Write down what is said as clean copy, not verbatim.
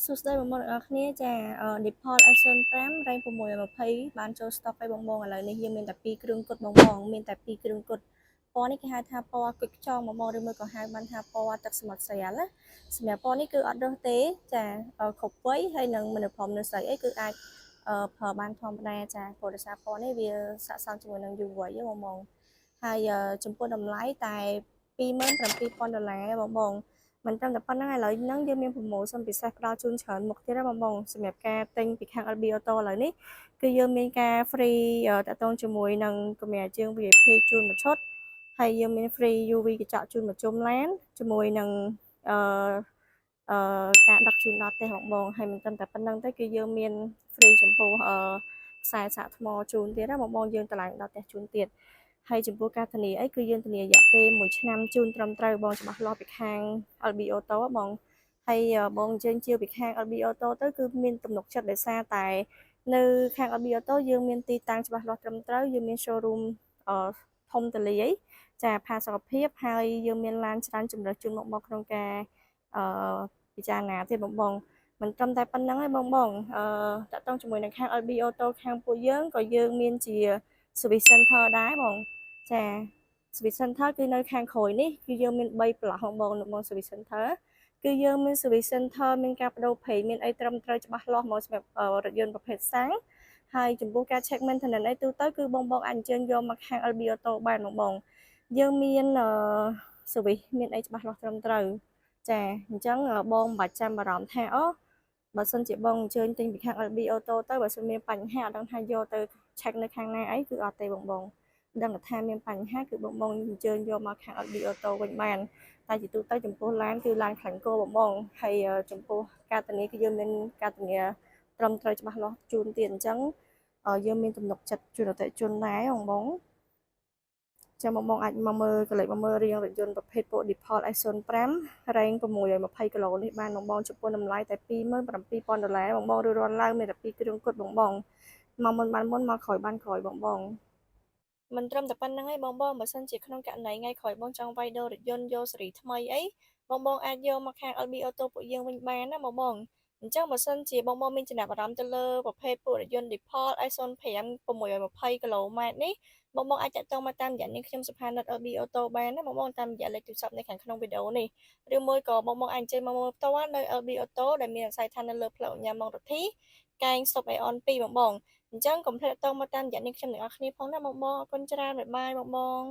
សួស្តីបងប្អូនទាំងអស់គ្នាចា Default Action 5 rank 620បានចូល stock ហើយបងឥឡូវនេះយើងមានតែ2គ្រឿងគត់បងមានតែ2គ្រឿងគត់ពណ៌នេះគេហៅថាពណ៌គុជខ្យងបងឬមួយក៏ហៅបានថាពណ៌ទឹកសមុទ្រស្រាលណាសម្រាប់ពណ៌នេះគឺអត់រើសទេចាគ្រប់វ័យហើយនឹងមនុស្សព្រមមនុស្សស្រីអីគឺអាចប្រើបានធម្មតាចាព្រោះដោយសារពណ៌នេះវាស័ក្តិសមជាមួយនឹងយុវវ័យបងហើយចំពោះតម្លៃតែ$27,000បងមិនត្រឹមតែប៉ុណ្្នឹងឥឡូវហ្នឹងយើងមាន promotion ពិសេសផ្ដល់ជូនច្រើនមុខទៀតណាបងសម្រាប់ការទិញពីខាង LB Auto ឥឡូវនេះគឺយើងមានការ free តាក់ទងជាមួយនឹងកម្រាលជើង VIP ជូនមួយឈុតហើយយើងមាន free UV កញ្ចក់ជូនមួយជុំឡានជាមួយនឹងការដឹកជូនដល់ផ្ទះបងហើយមិនត្រឹមតែប៉ុណ្្នឹងទេគឺយើងមាន free ចំពោះខ្សែសាកថ្មជូនទៀតណាបងយើងតម្លៃដល់ផ្ទះជូនទៀតហើយចំពោះការធានាអីគឺយើងធានារយៈពេល1ឆ្នាំជូនត្រឹមត្រូវបងច្បាស់លាស់ពីខាង LB Auto បងហើយបងអញ្ជើញជាពីខាង LB Auto ទៅគឺមានទំនុកចិត្តដោយសារតែនៅខាង LB Auto យើងមានទីតាំងច្បាស់លាស់ត្រឹមត្រូវយើងមាន showroom ធំទូលាយចាផាសុកភាពហើយយើងមានឡានច្រើនជម្រើសជូនមកក្នុងការពិចារណាទេបងមិនត្រឹមតែប៉ុណ្្នឹងទេបងតាក់ទងជាមួយនឹងខាង LB Auto ខាងពួកយើងក៏យើងមានជា service center ដែរបងចា service center គឺនៅខាងក្រោយនេះគឺយើងមាន3ផ្លាស់បង service center គឺយើងមាន service center មានការបដូរប្រេងមានអីត្រឹមត្រូវច្បាស់លាស់មកសម្រាប់រថយន្តប្រភេទសាំងហើយចំពោះការ check maintenance អីទូទៅគឺបងអញ្ជើញយកមកខាង LB Auto បានបងយើងមាន service មានអីច្បាស់លាស់ត្រឹមត្រូវចាអញ្ចឹងបងមិនបាច់ចាំបារម្ភថាអូបើសិនជាបងអញ្ជើញទិញពីខាង LB Auto ទៅបើសិនមានបញ្ហាអត់ដឹងថាយកទៅ check នៅខាងណាអីគឺអត់ទេបងដឹងថាមានបញ្ហាគឺបងអញ្ជើញយកមកខាង LB Auto វិញបានតែជាទូទៅចំពោះឡានគឺឡានខ្លាញ់គោបងហើយចំពោះការធានាគឺយើងមានការធានាត្រឹមត្រូវច្បាស់លាស់ជូនទៀតអញ្ចឹងយើងមានទំនុកចិត្តជូនអតិថិជនដែរបងចាំបងអាចមកមើលកលេចមកមើលរៀងរថយន្តប្រភេទពួក Default Action 5 rank 620គីឡូនេះបានបងចំពោះតម្លៃតែ$27,000បងឬរាន់ឡើងមានតែ2គ្រឿងគត់បងមកមុនបានមុនមកក្រោយបានក្រោយបងមិនត្រឹមតែប៉ុណ្្នឹងឯងបងបើសិនជាក្នុងករណីថ្ងៃក្រោយបងចង់វាយដូររថយន្តយកសេរីថ្មីអីបងអាចយកមកខាង LB Auto ពួកយើងវិញបានណាបងអញ្ចឹងបើសិនជាបងមានចំណាប់អារម្មណ៍ទៅលើប្រភេទពួករថយន្ត Default Action 5 620គីឡូម៉ែត្រនេះបងអាចតាក់ទងមកតាមរយៈនាងខ្ញុំសុផានិត LB Auto បានណាបងតាមរយៈលេខទូរស័ព្ទនៅខាងក្នុងវីដេអូនេះឬមួយក៏បងអាចអញ្ជើញមកមើលផ្ទាល់នៅ LB Auto ដែលមានអាស័យដ្ឋាននៅលើផ្លូវអញ្ញាម៉ងរទ្ធីកែងស្តុបអេអន2បងអញ្ចឹងកុំភ្លេចតមកតាមរយៈនាងខ្ញុំទាំងអស់គ្នាផងណាបងអរគុណច្រើនបាយបាយបង